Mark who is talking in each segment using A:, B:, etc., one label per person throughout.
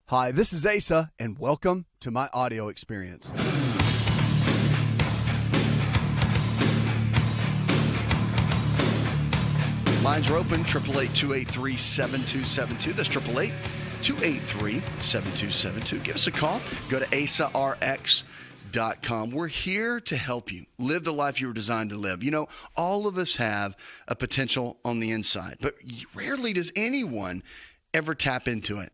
A: Hi, this is Asa, and welcome to my audio experience.
B: Lines are open, 888-283-7272. That's 888-283-7272. Give us a call. Go to asarx.com. We're here to help you live the life you were designed to live. You know, all of us have a potential on the inside, but rarely does anyone ever tap into it.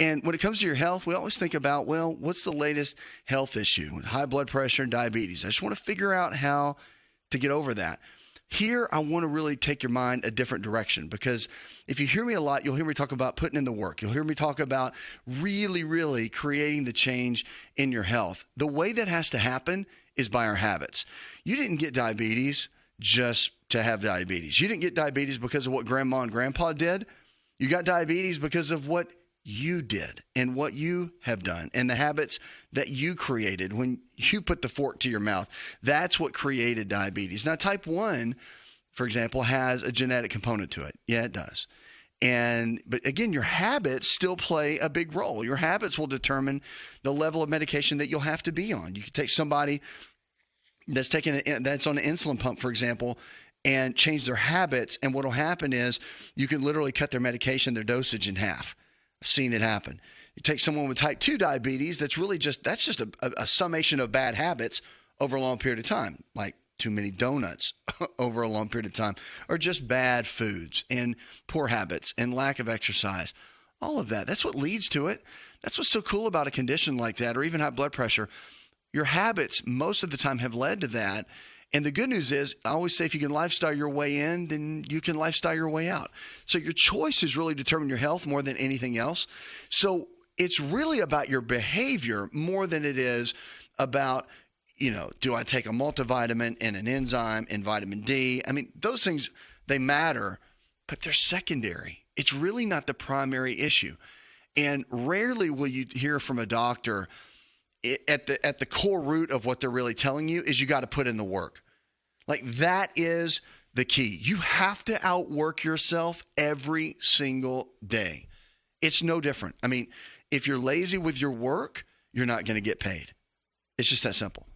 B: And when it comes to your health, we always think about, well, what's the latest health issue? High blood pressure and diabetes. I just want to figure out how to get over that. Here, I want to really take your mind a different direction, because if you hear me a lot, you'll hear me talk about putting in the work. You'll hear me talk about really creating the change in your health. The way that has to happen is by our habits. You didn't get diabetes just to have diabetes. You didn't get diabetes because of what grandma and grandpa did. You got diabetes because of what you did and what you have done and the habits that you created when you put the fork to your mouth. That's what created diabetes. Now, type 1, for example, has a genetic component to it. Yeah, it does. But again, your habits still play a big role. Your habits will determine the level of medication that you'll have to be on. You can take somebody that's on an insulin pump, for example, and change their habits. And what will happen is you can literally cut their medication, their dosage in half. I've seen it happen. You take someone with type 2 diabetes, that's just a summation of bad habits over a long period of time, like too many donuts over a long period of time, or just bad foods and poor habits and lack of exercise. All of that. That's what leads to it. That's what's so cool about a condition like that, or even high blood pressure. Your habits most of the time have led to that. And the good news is, I always say, if you can lifestyle your way in, then you can lifestyle your way out. So your choices really determine your health more than anything else. So it's really about your behavior more than it is about, do I take a multivitamin and an enzyme and vitamin D? I mean, those things, they matter, but they're secondary. It's really not the primary issue. And rarely will you hear from a doctor at the core root of what they're really telling you is you got to put in the work. Like, that is the key. You have to outwork yourself every single day. It's no different. I mean, if you're lazy with your work, you're not going to get paid. It's just that simple.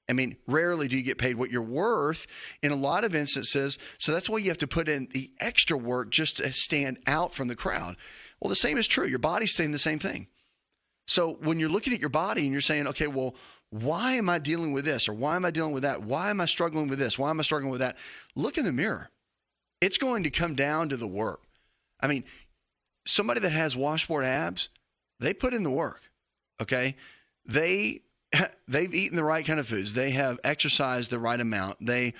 B: I mean, rarely do you get paid what you're worth in a lot of instances. So that's why you have to put in the extra work just to stand out from the crowd. Well, the same is true. Your body's saying the same thing. So when you're looking at your body and you're saying, okay, well, why am I dealing with this? Or why am I dealing with that? Why am I struggling with this? Why am I struggling with that? Look in the mirror. It's going to come down to the work. I mean, somebody that has washboard abs, they put in the work, okay? They've eaten the right kind of foods. They have exercised the right amount. They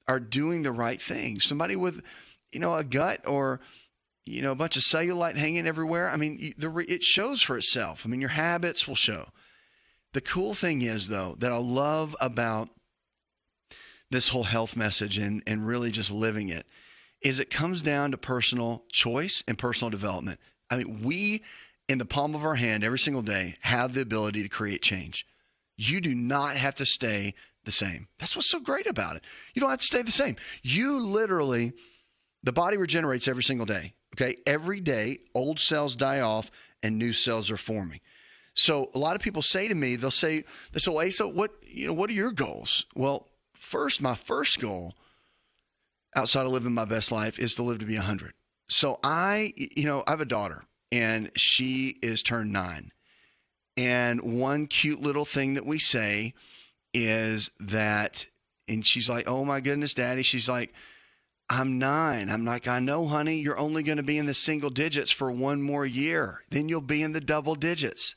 B: are doing the right thing. Somebody with, a gut or a bunch of cellulite hanging everywhere. I mean, it shows for itself. I mean, your habits will show. The cool thing is, though, that I love about this whole health message and really just living it, is it comes down to personal choice and personal development. I mean, we, in the palm of our hand every single day, have the ability to create change. You do not have to stay the same. That's what's so great about it. You don't have to stay the same. The body regenerates every single day. Okay, every day, old cells die off and new cells are forming. So a lot of people say to me, they'll say, Asa, what are your goals? Well, my first goal outside of living my best life is to live to be 100. So I have a daughter, and she is turned 9. And one cute little thing that we say is that, and she's like, oh my goodness, Daddy. She's like, I'm 9. I'm like, I know, honey, you're only going to be in the single digits for one more year. Then you'll be in the double digits.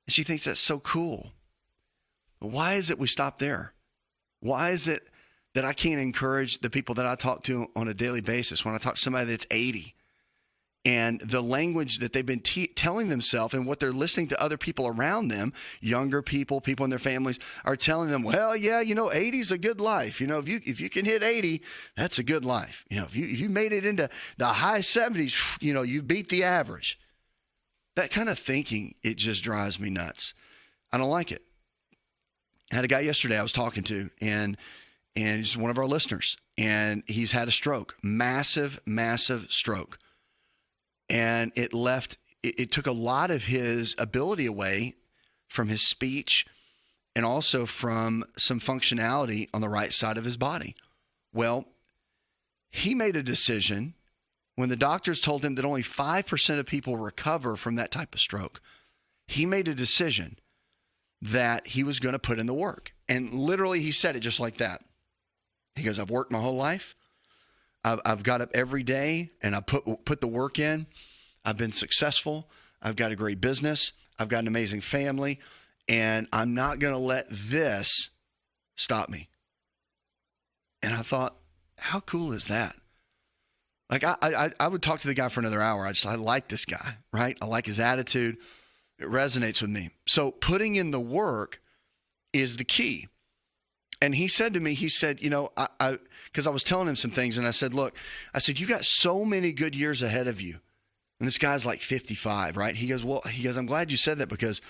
B: And she thinks that's so cool. But why is it we stop there? Why is it that I can't encourage the people that I talk to on a daily basis when I talk to somebody that's 80? And the language that they've been telling themselves and what they're listening to other people around them, younger people in their families, are telling them, well, yeah, 80 is a good life. If you can hit 80, that's a good life. If you made it into the high 70s, you've beat the average. That kind of thinking, it just drives me nuts. I don't like it. I had a guy yesterday I was talking to, and he's one of our listeners, and he's had a stroke, massive stroke. And it left it took a lot of his ability away from his speech and also from some functionality on the right side of his body. Well, he made a decision when the doctors told him that only 5% of people recover from that type of stroke. He made a decision that he was going to put in the work. And literally, he said it just like that. He goes, I've worked my whole life. I've got up every day and I put the work in. I've been successful. I've got a great business. I've got an amazing family. And I'm not going to let this stop me. And I thought, how cool is that? Like, I would talk to the guy for another hour. I like this guy, right? I like his attitude. It resonates with me. So putting in the work is the key. And he said to me, he said, you know, because I was telling him some things, and I said, look, you got so many good years ahead of you. And this guy's like 55, right? He goes, I'm glad you said that, because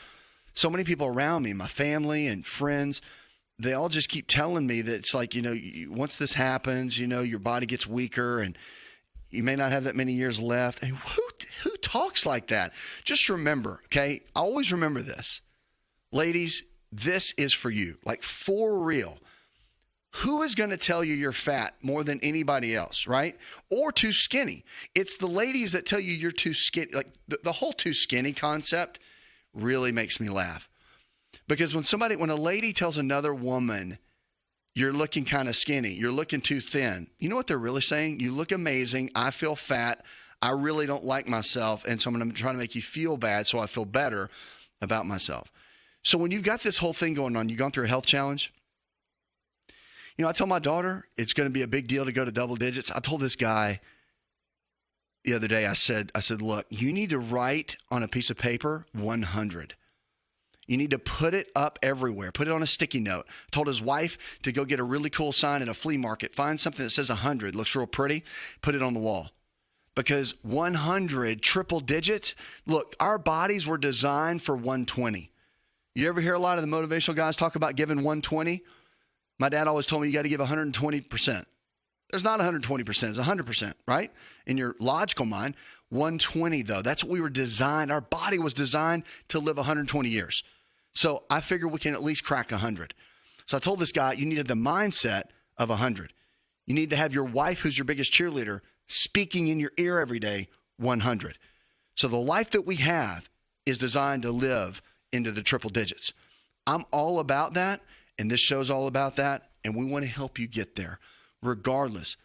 B: so many people around me, my family and friends, they all just keep telling me that it's like, you know, once this happens, you know, your body gets weaker and you may not have that many years left. And who talks like that? Just remember, okay? I always remember this. Ladies, this is for you, like for real. Who is going to tell you you're fat more than anybody else, right? Or too skinny? It's the ladies that tell you you're too skinny. Like the whole too skinny concept really makes me laugh. Because when a lady tells another woman, you're looking kind of skinny, you're looking too thin, you know what they're really saying? You look amazing. I feel fat. I really don't like myself. And so I'm going to try to make you feel bad so I feel better about myself. So when you've got this whole thing going on, you've gone through a health challenge. You know, I tell my daughter it's going to be a big deal to go to double digits. I told this guy the other day, I said, look, you need to write on a piece of paper 100. You need to put it up everywhere. Put it on a sticky note. I told his wife to go get a really cool sign at a flea market. Find something that says 100. Looks real pretty. Put it on the wall. Because 100 triple digits, look, our bodies were designed for 120. You ever hear a lot of the motivational guys talk about giving 120? My dad always told me you got to give 120%. There's not 120%. It's 100%, right? In your logical mind, 120 though. That's what we were designed. Our body was designed to live 120 years. So I figure we can at least crack 100. So I told this guy, you needed the mindset of 100. You need to have your wife, who's your biggest cheerleader, speaking in your ear every day, 100. So the life that we have is designed to live into the triple digits. I'm all about that, and this show's all about that, and we want to help you get there, regardless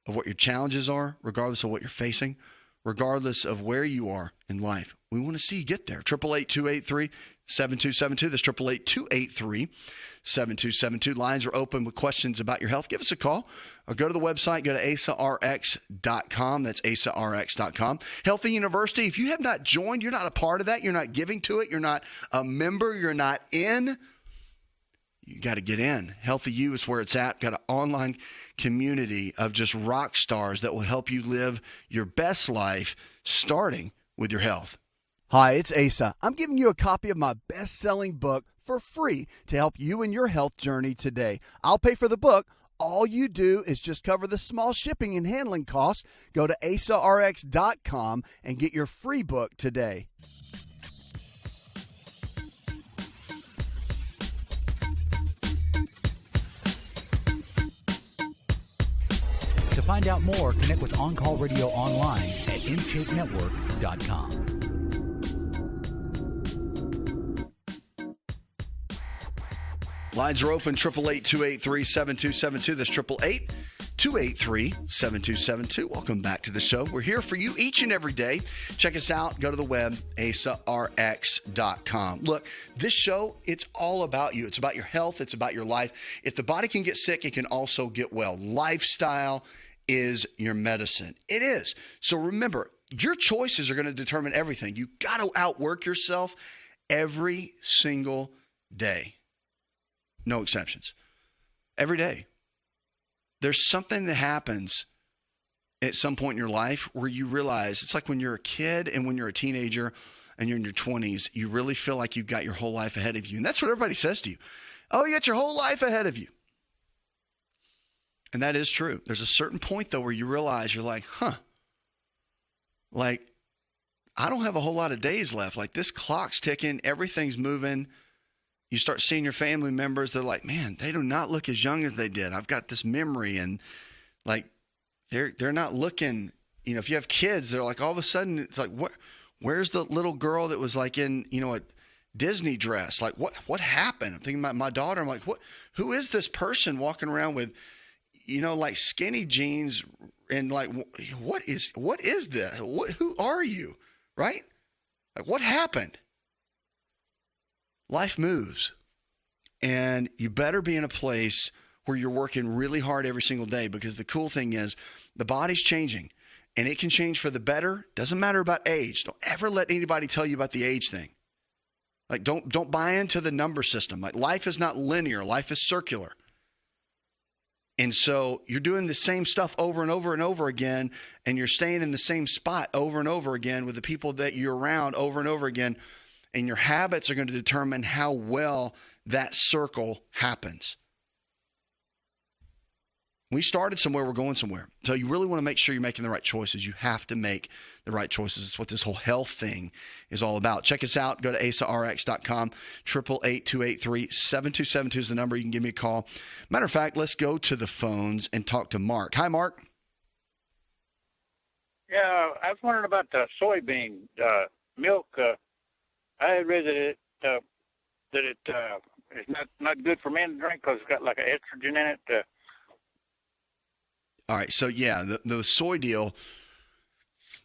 B: of what your challenges are, regardless of what you're facing, regardless of where you are in life. We want to see you get there. 888-283-7272. That's 888-283-7272. Lines are open with questions about your health. Give us a call or go to the website. Go to asarx.com. That's asarx.com. Healthy University. If you have not joined, you're not a part of that. You're not giving to it. You're not a member. You're not in. You got to get in. Healthy U is where it's at. Got an online community of just rock stars that will help you live your best life, starting with your health.
A: Hi, it's Asa. I'm giving you a copy of my best-selling book for free to help you in your health journey today. I'll pay for the book. All you do is just cover the small shipping and handling costs. Go to asarx.com and get your free book today.
C: To find out more, connect with On Call Radio online at InShapeNetwork.com.
B: Lines are open, 888-283-7272. That's 888-283-7272. Welcome back to the show. We're here for you each and every day. Check us out. Go to the web, asarx.com. Look, this show, it's all about you. It's about your health. It's about your life. If the body can get sick, it can also get well. Lifestyle is your medicine. It is. So remember, your choices are going to determine everything. You got to outwork yourself every single day. No exceptions. Every day. There's something that happens at some point in your life where you realize it's like when you're a kid and when you're a teenager and you're in your 20s, you really feel like you've got your whole life ahead of you. And that's what everybody says to you. Oh, you got your whole life ahead of you. And that is true. There's a certain point, though, where you realize you're like, like, I don't have a whole lot of days left. Like, this clock's ticking, everything's moving. You start seeing your family members, they're like, man, they do not look as young as they did. I've got this memory, and like they're not looking, if you have kids, they're like, all of a sudden it's like, where's the little girl that was like in, a Disney dress? Like, what happened? I'm thinking about my daughter. I'm like, who is this person walking around with, like skinny jeans, and like, what is this? Who are you? Right? Like, what happened? Life moves, and you better be in a place where you're working really hard every single day, because the cool thing is the body's changing, and it can change for the better. Doesn't matter about age. Don't ever let anybody tell you about the age thing. Like, don't buy into the number system. Like, life is not linear. Life is circular. And so you're doing the same stuff over and over and over again, and you're staying in the same spot over and over again with the people that you're around over and over again. And your habits are going to determine how well that circle happens. We started somewhere, we're going somewhere. So you really want to make sure you're making the right choices. You have to make the right choices. It's what this whole health thing is all about. Check us out. Go to asarx.com. 888-283-7272 is the number. You can give me a call. Matter of fact, let's go to the phones and talk to Mark. Hi, Mark.
D: Yeah, I was wondering about the soybean milk. I had read that it is not good for men to drink because it's got like an estrogen in it.
B: All right, so yeah, the soy deal,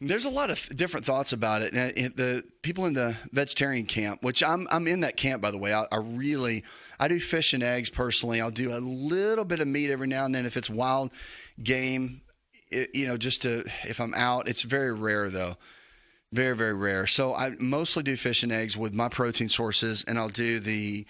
B: there's a lot of different thoughts about it. And the people in the vegetarian camp, which I'm in that camp, by the way, I do fish and eggs personally. I'll do a little bit of meat every now and then if it's wild game, if I'm out. It's very rare, though. Very, very rare. So I mostly do fish and eggs with my protein sources, and I'll do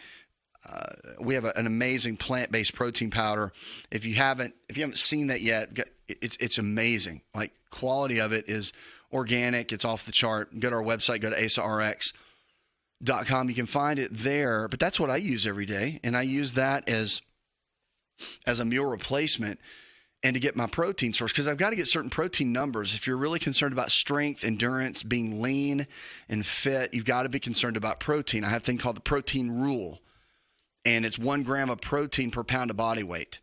B: we have an amazing plant-based protein powder. If you haven't seen that yet, it's amazing. Like, quality of it is organic. It's off the chart. Go to our website. Go to asarx.com. You can find it there. But that's what I use every day, and I use that as a meal replacement and to get my protein source, because I've got to get certain protein numbers. If you're really concerned about strength, endurance, being lean and fit, you've got to be concerned about protein. I have a thing called the protein rule, and it's 1 gram of protein per pound of body weight.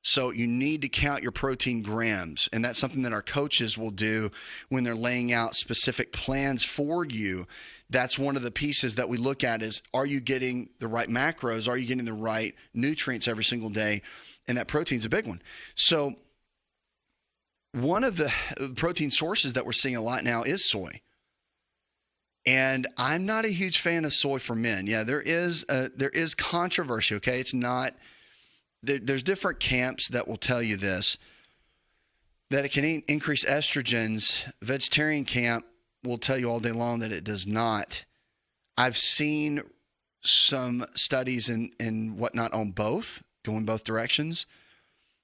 B: So you need to count your protein grams, and that's something that our coaches will do when they're laying out specific plans for you. That's one of the pieces that we look at is, are you getting the right macros? Are you getting the right nutrients every single day? And that protein's a big one. So one of the protein sources that we're seeing a lot now is soy. And I'm not a huge fan of soy for men. Yeah, there is controversy, okay? It's not there's different camps that will tell you this, that it can increase estrogens. Vegetarian camp will tell you all day long that it does not. I've seen some studies and whatnot on both, going both directions.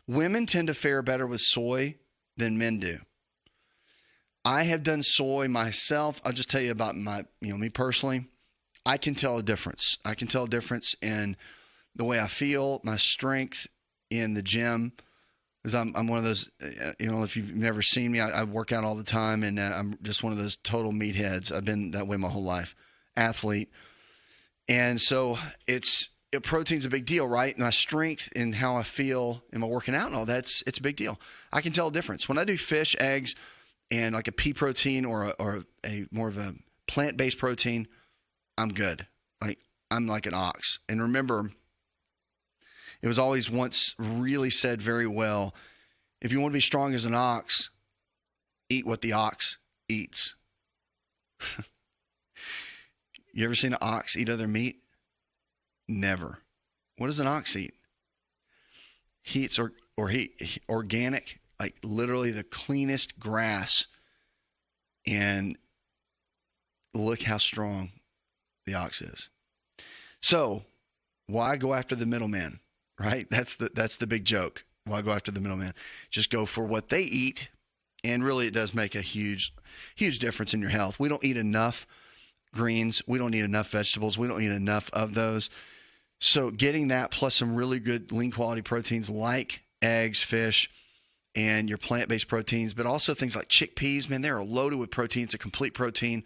B: Women tend to fare better with soy than men do. I have done soy myself. I'll just tell you about me personally. I can tell a difference. I can tell a difference in the way I feel, my strength in the gym. Because I'm one of those, if you've never seen me, I work out all the time, and I'm just one of those total meatheads. I've been that way my whole life, athlete. And so protein's a big deal, right? My strength and how I feel in my working out and all it's a big deal. I can tell a difference. When I do fish, eggs, and like a pea protein or a more of a plant-based protein, I'm good. Like, I'm like an ox. And remember, it was always once really said very well, if you want to be strong as an ox, eat what the ox eats. You ever seen an ox eat other meat? Never. What does an ox eat? He eats organic, like literally the cleanest grass, and look how strong the ox is. So why go after the middleman, right? That's the big joke. Why go after the middleman? Just go for what they eat, and really it does make a huge, huge difference in your health. We don't eat enough greens. We don't eat enough vegetables. We don't eat enough of those. So getting that plus some really good lean quality proteins like eggs, fish, and your plant-based proteins, but also things like chickpeas. Man, they're loaded with protein. It's a complete protein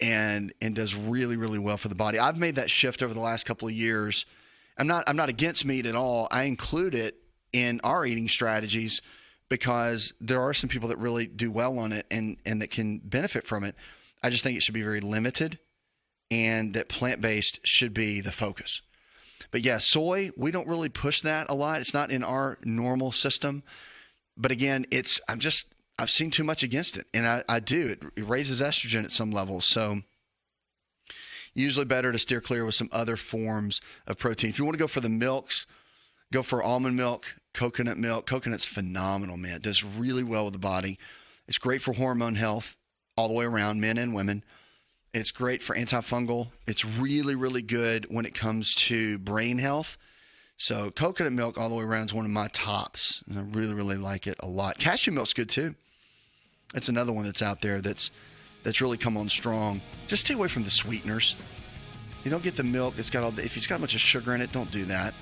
B: and does really, really well for the body. I've made that shift over the last couple of years. I'm not against meat at all. I include it in our eating strategies because there are some people that really do well on it and that can benefit from it. I just think it should be very limited and that plant-based should be the focus. But yeah, soy, we don't really push that a lot. It's not in our normal system. But again, I've seen too much against it. And I do. It raises estrogen at some levels. So usually better to steer clear with some other forms of protein. If you want to go for the milks, go for almond milk, coconut milk. Coconut's phenomenal, man. It does really well with the body. It's great for hormone health all the way around, men and women. It's great for antifungal. It's really, really good when it comes to brain health. So coconut milk all the way around is one of my tops. And I really, really like it a lot. Cashew milk's good too. It's another one that's out there that's really come on strong. Just stay away from the sweeteners. You don't get the milk. If it's got a bunch of sugar in it, don't do that.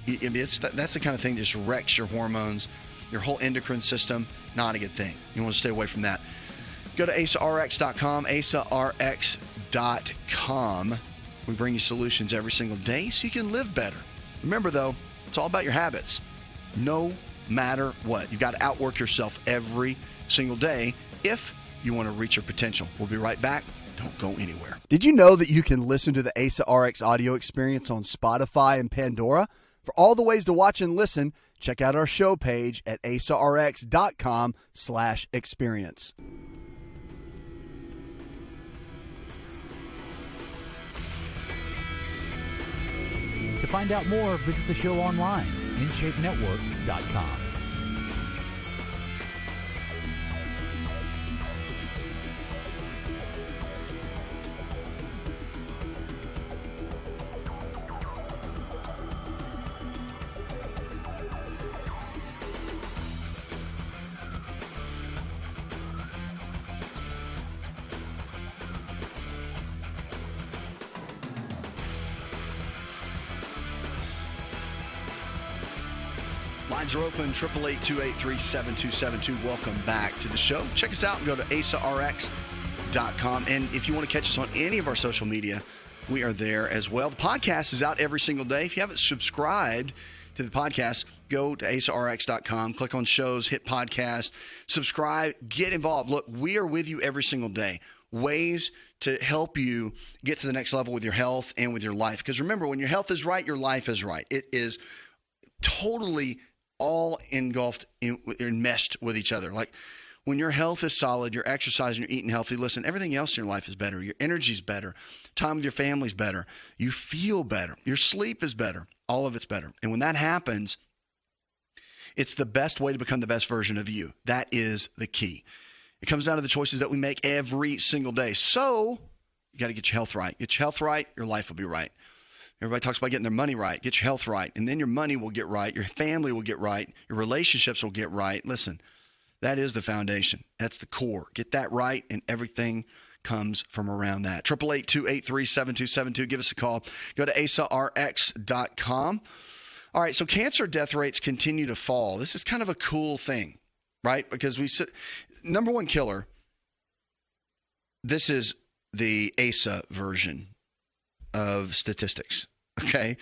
B: That's the kind of thing that just wrecks your hormones, your whole endocrine system. Not a good thing. You want to stay away from that. Go to asarx.com, asarx.com. We bring you solutions every single day so you can live better. Remember, though, it's all about your habits. No matter what. You've got to outwork yourself every single day if you want to reach your potential. We'll be right back. Don't go anywhere.
A: Did you know that you can listen to the Asa Rx audio experience on Spotify and Pandora? For all the ways to watch and listen, check out our show page at asarx.com/experience.
C: To find out more, visit the show online, InShapeNetwork.com.
B: Lines are open, 888-283-7272. Welcome back to the show. Check us out and go to asarx.com. And if you want to catch us on any of our social media, we are there as well. The podcast is out every single day. If you haven't subscribed to the podcast, go to asarx.com, click on shows, hit podcast, subscribe, get involved. Look, we are with you every single day. Ways to help you get to the next level with your health and with your life. Because remember, when your health is right, your life is right. It is totally all engulfed, enmeshed with each other. Like when your health is solid, you're exercising, you're eating healthy, listen, everything else in your life is better. Your energy's better. Time with your family's better. You feel better. Your sleep is better. All of it's better. And when that happens, it's the best way to become the best version of you. That is the key. It comes down to the choices that we make every single day. So you got to get your health right. Get your health right, your life will be right. Everybody talks about getting their money right. Get your health right. And then your money will get right. Your family will get right. Your relationships will get right. Listen, that is the foundation. That's the core. Get that right, and everything comes from around that. 888-283-7272. Give us a call. Go to asarx.com. All right, so cancer death rates continue to fall. This is kind of a cool thing, right? Because number one killer, this is the ASA version of statistics. Okay.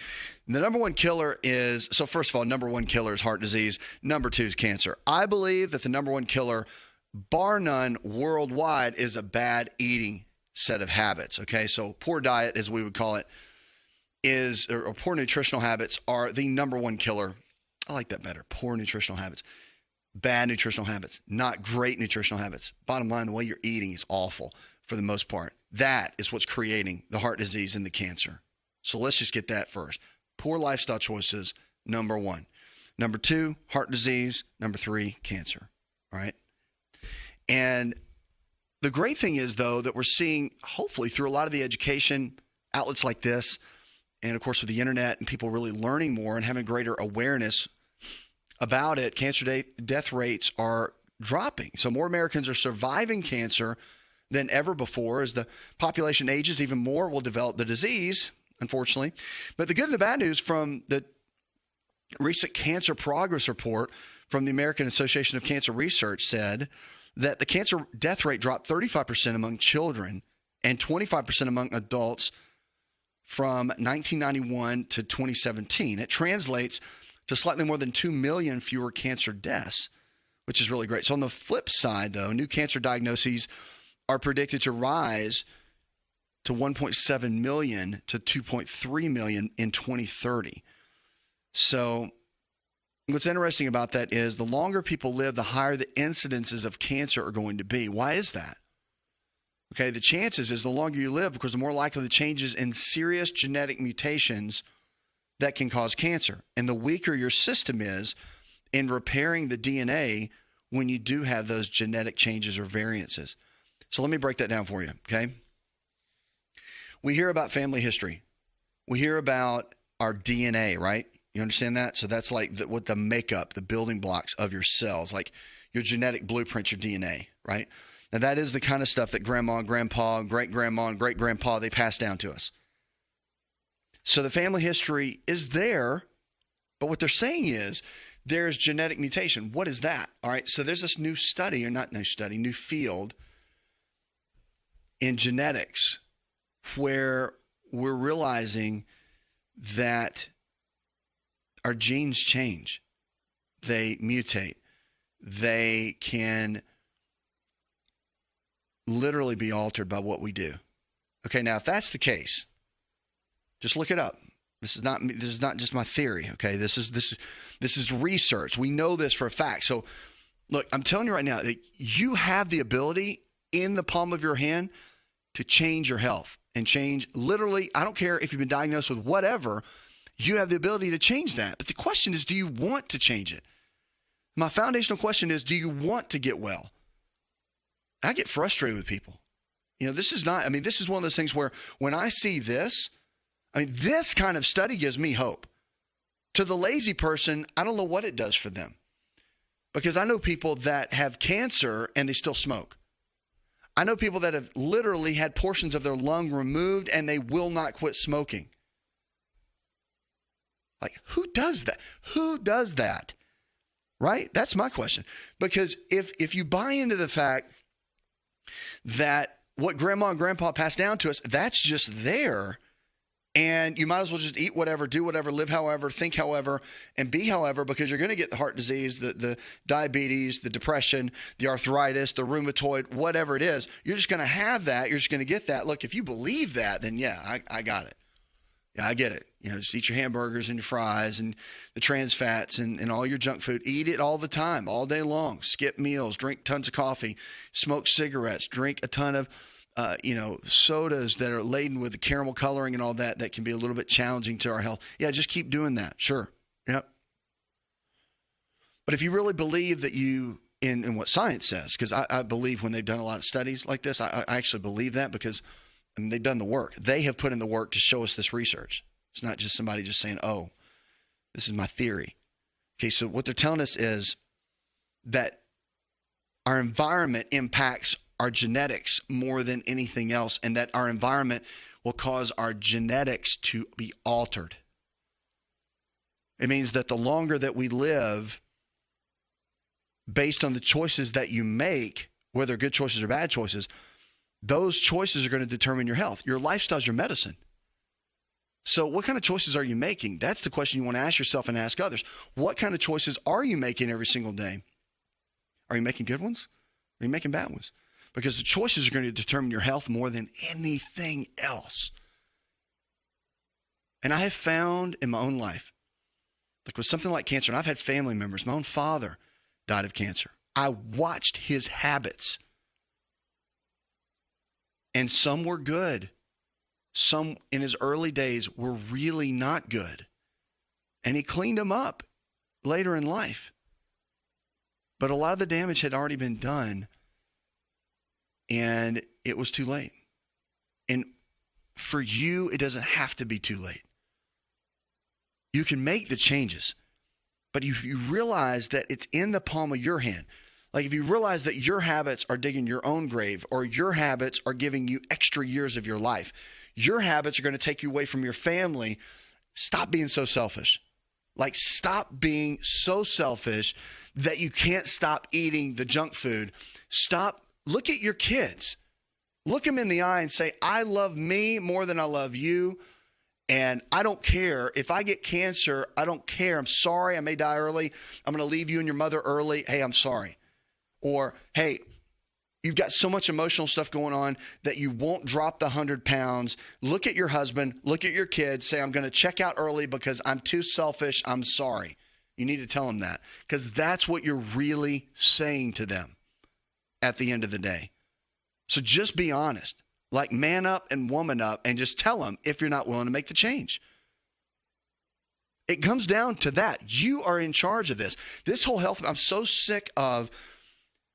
B: The number one killer is, so first of all, number one killer is heart disease. Number two is cancer. I believe that the number one killer, bar none, worldwide is a bad eating set of habits. Okay. So poor diet, as we would call it, or poor nutritional habits are the number one killer. I like that better. Poor nutritional habits. Bad nutritional habits, not great nutritional habits. Bottom line, the way you're eating is awful for the most part. That is what's creating the heart disease and the cancer. So let's just get that first. Poor lifestyle choices, number one. Number two, heart disease. Number three, cancer. All right. And the great thing is, though, that we're seeing, hopefully, through a lot of the education outlets like this, and of course with the internet and people really learning more and having greater awareness about it, cancer death rates are dropping. So more Americans are surviving cancer than ever before. As the population ages, even more will develop the disease, unfortunately. But the good and the bad news from the recent Cancer Progress Report from the American Association of Cancer Research said that the cancer death rate dropped 35% among children and 25% among adults from 1991 to 2017. It translates to slightly more than 2 million fewer cancer deaths, which is really great. So on the flip side, though, new cancer diagnoses are predicted to rise to 1.7 million to 2.3 million in 2030. So what's interesting about that is the longer people live, the higher the incidences of cancer are going to be. Why is that? Okay, the chances is the longer you live, because the more likely the changes in serious genetic mutations that can cause cancer. And the weaker your system is in repairing the DNA when you do have those genetic changes or variances. So let me break that down for you, okay? We hear about family history. We hear about our DNA, right? You understand that? So that's like what the makeup, the building blocks of your cells, like your genetic blueprint, your DNA, right? Now that is the kind of stuff that grandma and grandpa, great-grandma and great-grandpa, they passed down to us. So the family history is there, but what they're saying is there's genetic mutation. What is that? All right, so there's this new study, or not new study, new field in genetics where we're realizing that our genes change. They mutate. They can literally be altered by what we do. Okay, now if that's the case, just look it up. This is not just my theory, okay? This is research. We know this for a fact. So look, I'm telling you right now that you have the ability in the palm of your hand to change your health and change literally, I don't care if you've been diagnosed with whatever, you have the ability to change that. But the question is, do you want to change it? My foundational question is, do you want to get well? I get frustrated with people. You know, this is one of those things where when I see this, this kind of study gives me hope. To the lazy person, I don't know what it does for them. Because I know people that have cancer and they still smoke. I know people that have literally had portions of their lung removed and they will not quit smoking. Like, who does that? Who does that? Right? That's my question. Because if you buy into the fact that what grandma and grandpa passed down to us, that's just there, and you might as well just eat whatever, do whatever, live however, think however, and be however, because you're going to get the heart disease, the diabetes, the depression, the arthritis, the rheumatoid, whatever it is. You're just going to have that. You're just going to get that. Look, if you believe that, then yeah, I got it. Yeah, I get it. You know, just eat your hamburgers and your fries and the trans fats and all your junk food. Eat it all the time, all day long. Skip meals, drink tons of coffee, smoke cigarettes, drink a ton of, sodas that are laden with the caramel coloring and all that can be a little bit challenging to our health. Yeah, just keep doing that. Sure. Yep. But if you really believe that in what science says, because I believe when they've done a lot of studies like this, I actually believe that because they've done the work. They have put in the work to show us this research. It's not just somebody just saying, oh, this is my theory. Okay, so what they're telling us is that our environment impacts our genetics more than anything else, and that our environment will cause our genetics to be altered. It means that the longer that we live, based on the choices that you make, whether good choices or bad choices, those choices are going to determine your health. Your lifestyle is your medicine. So what kind of choices are you making? That's the question you want to ask yourself and ask others. What kind of choices are you making every single day? Are you making good ones? Are you making bad ones? Because the choices are going to determine your health more than anything else. And I have found in my own life, like with something like cancer, and I've had family members, my own father died of cancer. I watched his habits. And some were good. Some in his early days were really not good. And he cleaned them up later in life. But a lot of the damage had already been done. And it was too late. And for you, it doesn't have to be too late. You can make the changes. But if you realize that it's in the palm of your hand, like if you realize that your habits are digging your own grave, or your habits are giving you extra years of your life, your habits are going to take you away from your family, stop being so selfish. Like, stop being so selfish that you can't stop eating the junk food. Look at your kids. Look them in the eye and say, I love me more than I love you. And I don't care. If I get cancer, I don't care. I'm sorry. I may die early. I'm going to leave you and your mother early. Hey, I'm sorry. Or, hey, you've got so much emotional stuff going on that you won't drop the 100 pounds. Look at your husband. Look at your kids. Say, I'm going to check out early because I'm too selfish. I'm sorry. You need to tell them that, because that's what you're really saying to them at the end of the day. So just be honest. Like, man up and woman up, and just tell them if you're not willing to make the change. It comes down to that. You are in charge of this. This whole health, I'm so sick of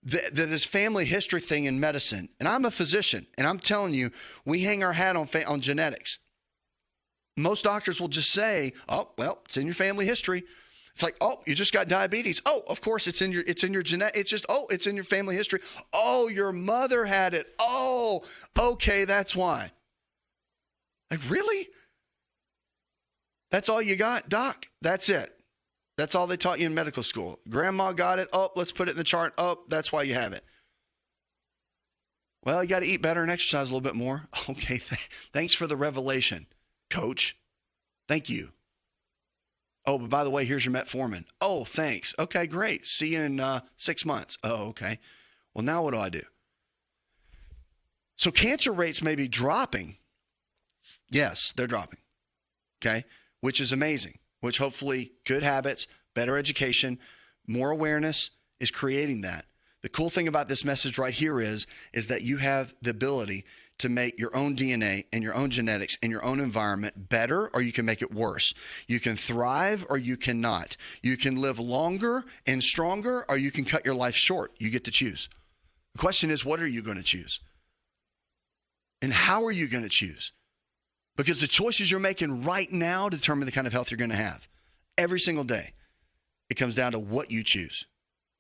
B: this family history thing in medicine. And I'm a physician, and I'm telling you, we hang our hat on genetics. Most doctors will just say, oh, well, it's in your family history. It's like, oh, you just got diabetes. Oh, of course, it's in your genetic. It's just, oh, it's in your family history. Oh, your mother had it. Oh, okay, that's why. Like, really? That's all you got, doc? That's it. That's all they taught you in medical school. Grandma got it. Oh, let's put it in the chart. Oh, that's why you have it. Well, you got to eat better and exercise a little bit more. Okay, thanks for the revelation, coach. Thank you. Oh, but by the way, here's your metformin. Oh, thanks. Okay, great. See you in 6 months. Oh, okay. Well, now what do I do? So cancer rates may be dropping. Yes, they're dropping. Okay, which is amazing, which hopefully good habits, better education, more awareness is creating that. The cool thing about this message right here is that you have the ability to make your own DNA and your own genetics and your own environment better, or you can make it worse. You can thrive or you cannot. You can live longer and stronger, or you can cut your life short. You get to choose. The question is, what are you going to choose? And how are you going to choose? Because the choices you're making right now determine the kind of health you're going to have every single day. It comes down to what you choose.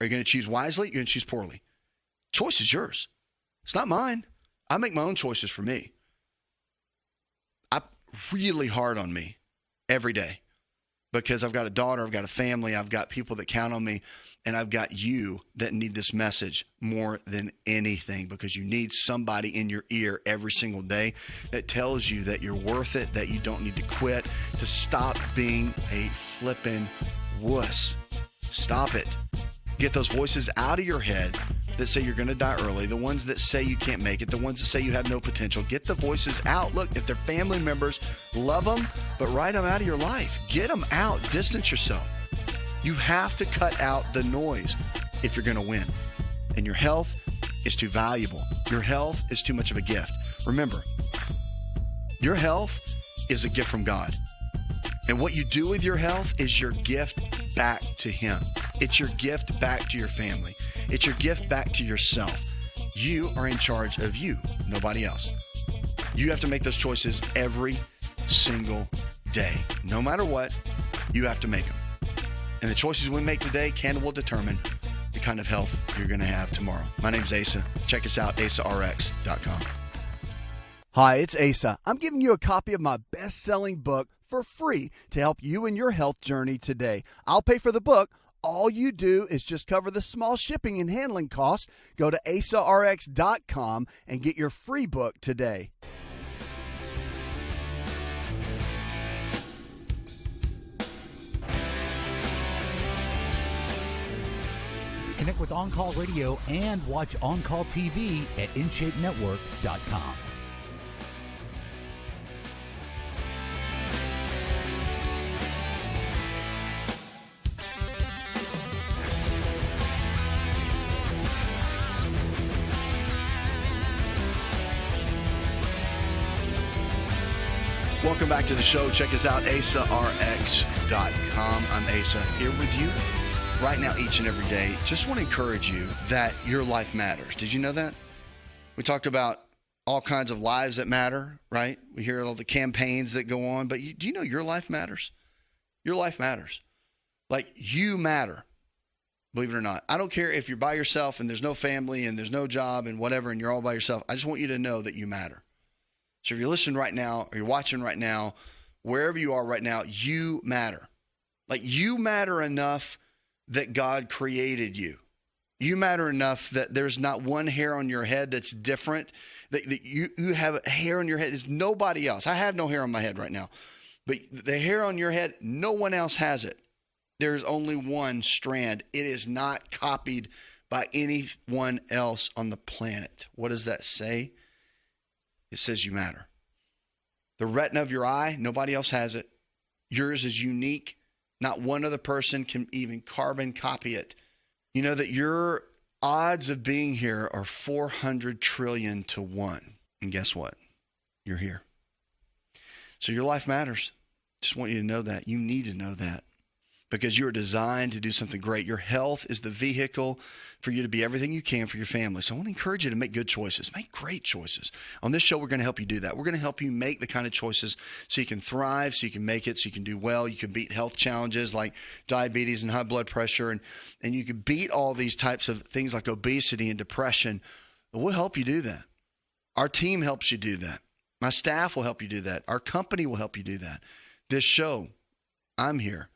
B: Are you going to choose wisely? You're going to choose poorly. Choice is yours. It's not mine. I make my own choices for me. I'm really hard on me every day because I've got a daughter, I've got a family, I've got people that count on me, and I've got you that need this message more than anything, because you need somebody in your ear every single day that tells you that you're worth it, that you don't need to quit, to stop being a flippin' wuss. Stop it. Get those voices out of your head that say you're going to die early, the ones that say you can't make it, the ones that say you have no potential. Get the voices out. Look, if they're family members, love them, but write them out of your life. Get them out. Distance yourself. You have to cut out the noise if you're going to win. And your health is too valuable. Your health is too much of a gift. Remember, your health is a gift from God. And what you do with your health is your gift back to Him. It's your gift back to your family. It's your gift back to yourself. You are in charge of you, nobody else. You have to make those choices every single day. No matter what, you have to make them. And the choices we make today will determine the kind of health you're going to have tomorrow. My name's Asa. Check us out, asarx.com.
A: Hi, it's Asa. I'm giving you a copy of my best-selling book for free to help you in your health journey today. I'll pay for the book. All you do is just cover the small shipping and handling costs. Go to asarx.com and get your free book today.
C: Connect with On Call Radio and watch On Call TV at InShapeNetwork.com.
B: Welcome back to the show. Check us out, asarx.com. I'm Asa, here with you right now each and every day. Just want to encourage you that your life matters. Did you know that? We talked about all kinds of lives that matter, right? We hear all the campaigns that go on, but do you know your life matters? Your life matters. Like, you matter, believe it or not. I don't care if you're by yourself and there's no family and there's no job and whatever and you're all by yourself. I just want you to know that you matter. So if you're listening right now or you're watching right now, wherever you are right now, you matter. Like, you matter enough that God created you. You matter enough that there's not one hair on your head that's different, that you have a hair on your head. It's nobody else. I have no hair on my head right now. But the hair on your head, no one else has it. There's only one strand. It is not copied by anyone else on the planet. What does that say? It says you matter. The retina of your eye, nobody else has it. Yours is unique. Not one other person can even carbon copy it. You know that your odds of being here are 400 trillion to 1. And guess what? You're here. So your life matters. Just want you to know that. You need to know that. Because you are designed to do something great. Your health is the vehicle for you to be everything you can for your family. So I want to encourage you to make good choices. Make great choices. On this show, we're going to help you do that. We're going to help you make the kind of choices so you can thrive, so you can make it, so you can do well. You can beat health challenges like diabetes and high blood pressure. And you can beat all these types of things like obesity and depression. We'll help you do that. Our team helps you do that. My staff will help you do that. Our company will help you do that. This show, I'm here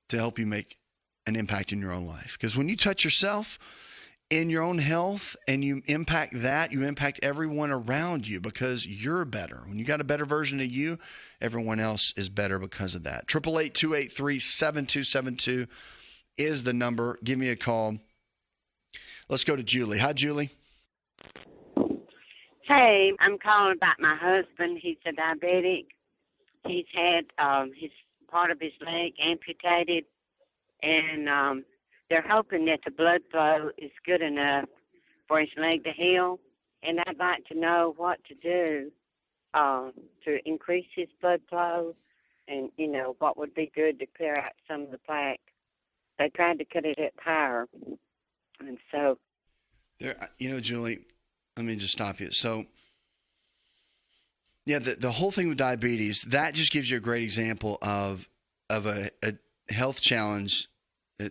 B: to help you make an impact in your own life. Because when you touch yourself in your own health and you impact that, you impact everyone around you because you're better. When you got a better version of you, everyone else is better because of that. 888-283-7272 is the number. Give me a call. Let's go to Julie. Hi, Julie.
E: Hey, I'm calling about my husband. He's a diabetic. He's had his part of his leg amputated, and they're hoping that the blood flow is good enough for his leg to heal. And I'd like to know what to do to increase his blood flow, and, you know, what would be good to clear out some of the plaque. They tried to cut it up higher, and so...
B: Julie, let me just stop you. So, yeah, the whole thing with diabetes, that just gives you a great example of a health challenge.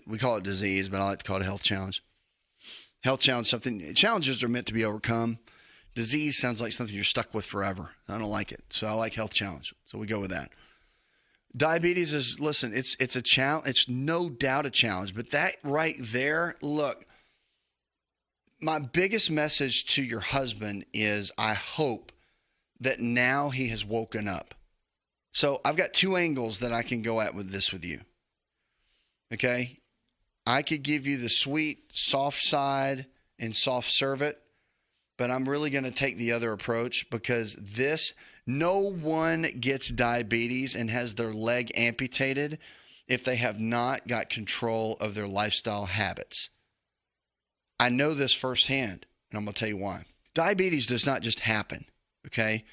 B: We call it disease, but I like to call it a health challenge. Health challenge, challenges are meant to be overcome. Disease sounds like something you're stuck with forever. I don't like it. So I like health challenge. So we go with that. Diabetes is, listen, it's a challenge. It's no doubt a challenge. But that right there, look, my biggest message to your husband is I hope that now he has woken up. So I've got two angles that I can go at with this with you. Okay? I could give you the sweet, soft side and soft serve it, but I'm really going to take the other approach because no one gets diabetes and has their leg amputated if they have not got control of their lifestyle habits. I know this firsthand, and I'm going to tell you why. Diabetes does not just happen, okay?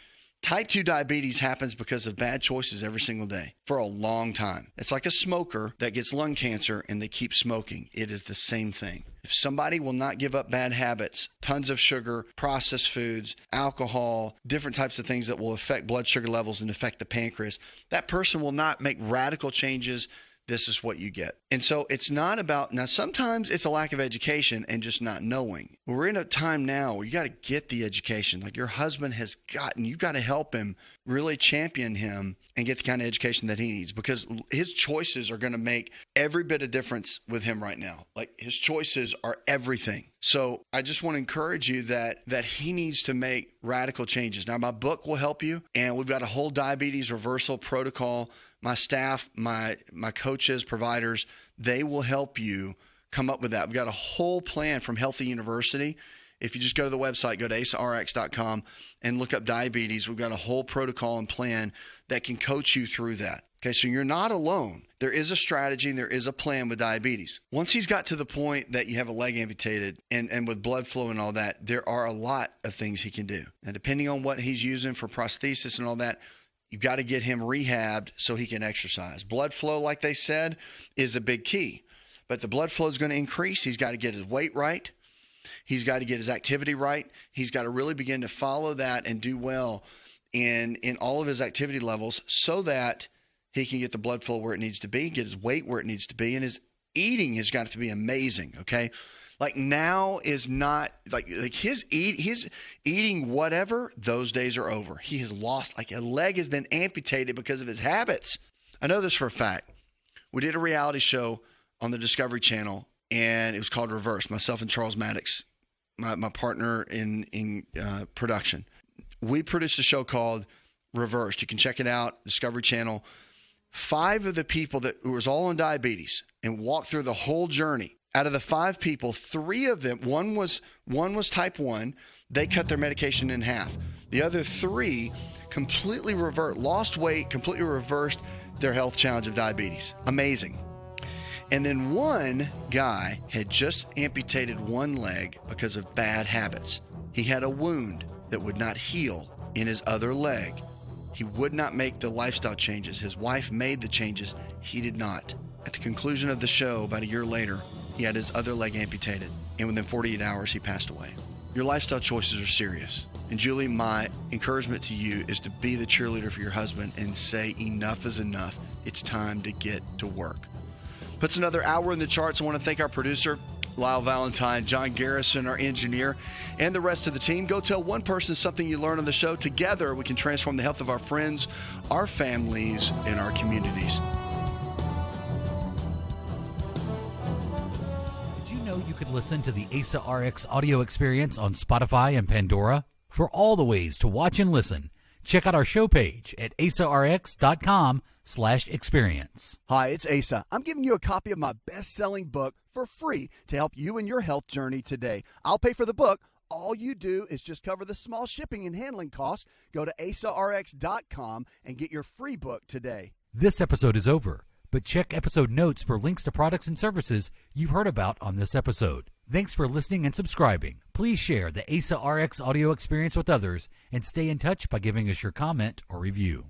B: Type 2 diabetes happens because of bad choices every single day for a long time. It's like a smoker that gets lung cancer and they keep smoking. It is the same thing. If somebody will not give up bad habits, tons of sugar, processed foods, alcohol, different types of things that will affect blood sugar levels and affect the pancreas, that person will not make radical changes. This is what you get. And so it's not about, now sometimes it's a lack of education and just not knowing. We're in a time now where you got to get the education. Like your husband has gotten, you got to help him, really champion him and get the kind of education that he needs because his choices are going to make every bit of difference with him right now. Like his choices are everything. So I just want to encourage you that he needs to make radical changes. Now my book will help you, and we've got a whole diabetes reversal protocol. My staff, my coaches, providers, they will help you come up with that. We've got a whole plan from Healthy University. If you just go to the website, go to asarx.com and look up diabetes. We've got a whole protocol and plan that can coach you through that. Okay, so you're not alone. There is a strategy and there is a plan with diabetes. Once he's got to the point that you have a leg amputated and with blood flow and all that, there are a lot of things he can do. And depending on what he's using for prosthesis and all that, you've got to get him rehabbed so he can exercise. Blood flow, like they said, is a big key. But the blood flow is going to increase. He's got to get his weight right. He's got to get his activity right. He's got to really begin to follow that and do well in all of his activity levels so that he can get the blood flow where it needs to be, get his weight where it needs to be, and his eating has got to be amazing, okay? Like now is not like his eating whatever, those days are over. He has lost, like a leg has been amputated because of his habits. I know this for a fact. We did a reality show on the Discovery Channel, and it was called Reverse. Myself and Charles Maddox, my partner in production. We produced a show called Reversed. You can check it out, Discovery Channel. 5 of the people who was all on diabetes and walked through the whole journey. Out of the 5 people, 3 of them, one was type 1. They cut their medication in half. The other 3 completely lost weight, completely reversed their health challenge of diabetes. Amazing. And then one guy had just amputated one leg because of bad habits. He had a wound that would not heal in his other leg. He would not make the lifestyle changes. His wife made the changes. He did not. At the conclusion of the show, about a year later, he had his other leg amputated. And within 48 hours, he passed away. Your lifestyle choices are serious. And Julie, my encouragement to you is to be the cheerleader for your husband and say enough is enough. It's time to get to work. Puts another hour in the charts. I want to thank our producer, Lyle Valentine, John Garrison, our engineer, and the rest of the team. Go tell one person something you learned on the show. Together, we can transform the health of our friends, our families, and our communities.
C: Did you know you could listen to the Asa Rx audio experience on Spotify and Pandora? For all the ways to watch and listen, check out our show page at asarx.com/experience.
A: Hi, it's Asa. I'm giving you a copy of my best-selling book for free to help you in your health journey today. I'll pay for the book. All you do is just cover the small shipping and handling costs. Go to asarx.com and get your free book today.
C: This episode is over, but check episode notes for links to products and services you've heard about on this episode. Thanks for listening and subscribing. Please share the Asa Rx audio experience with others and stay in touch by giving us your comment or review.